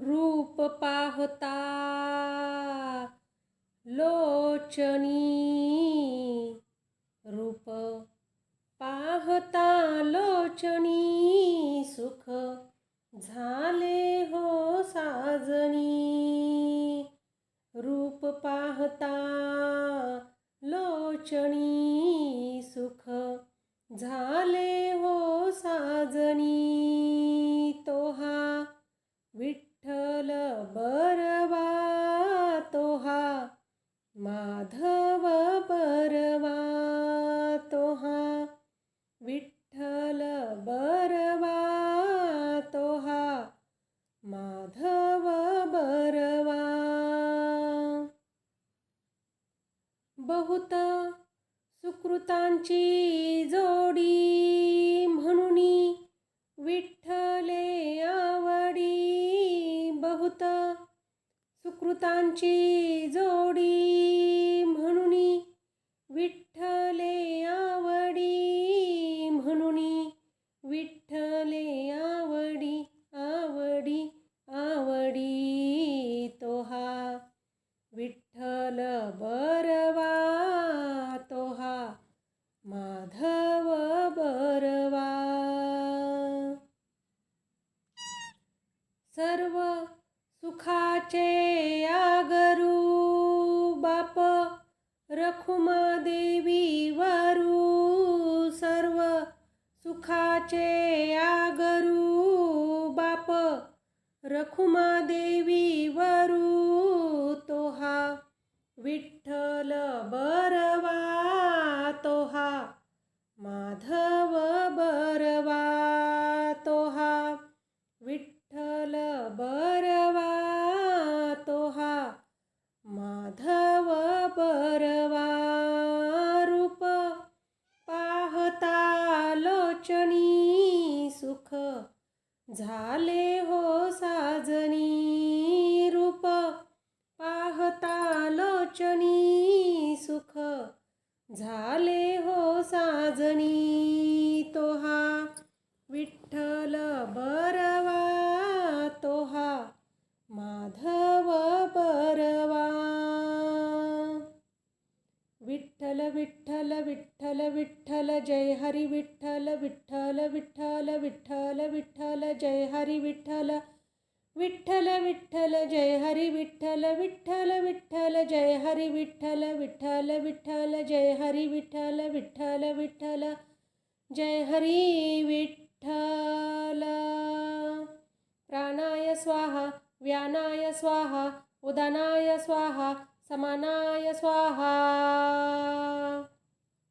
रूप पाहता लोचनी, रूप पाहता लोचनी, सुख झाले हो साजनी. रूप पाहता लोचनी, सुख झाले हो साजनी. तोहा विठ्ठल बरवा, तोहा माधव बरवा. तोहा विठ्ठल बरवा, तोहा माधव बरवा. बहुत सुकृतांची जोडी, म्हणुनी विठ्ठले आवडी. बहुत सुकृतांची जोडी, म्हणुनी विठ्ठले आवडी. म्हणुनी विठ्ठले आवडी, आवडी, आवडी. तोहा विठ्ठल बरवा, तोहा माधव बरवा. सर्व सुखाचे आगरू, बाप रखुमा देवी वरू. सर्व सुखाचे आगरू, बाप रखुमा देवी वरू. तोहा विठ्ठल बरवा, तोहा माधव बरवा. तोहा विठ्ठल बरवा, तोहा माधव बरवा. रूप पाहता लोचनी, सुख झाले हो साजनी. रूप पाहता लोचनी, सुख झाले हो साजनी. तोहा विठ्ठल बरवा, तोहा माधव बरवा. विठ्ठल विठ्ठल विठ्ठल विठ्ठल, जय हरी विठ्ठल. विठ्ठल विठ्ठल विठ्ठल विठ्ठल, जय हरी विठ्ठल. विठ्ठल विठ्ठल जय हरी विठ्ठल. विठ्ठल विठ्ठल जय हरी विठ्ठल. विठ्ठल विठ्ठल जय हरी विठ्ठल. विठ्ठल विठ्ठल जय हरी विठ्ठल. प्राणाय स्वाहा, व्यानाय स्वाहा, उदानाय स्वाहा, समानाय स्वाहा.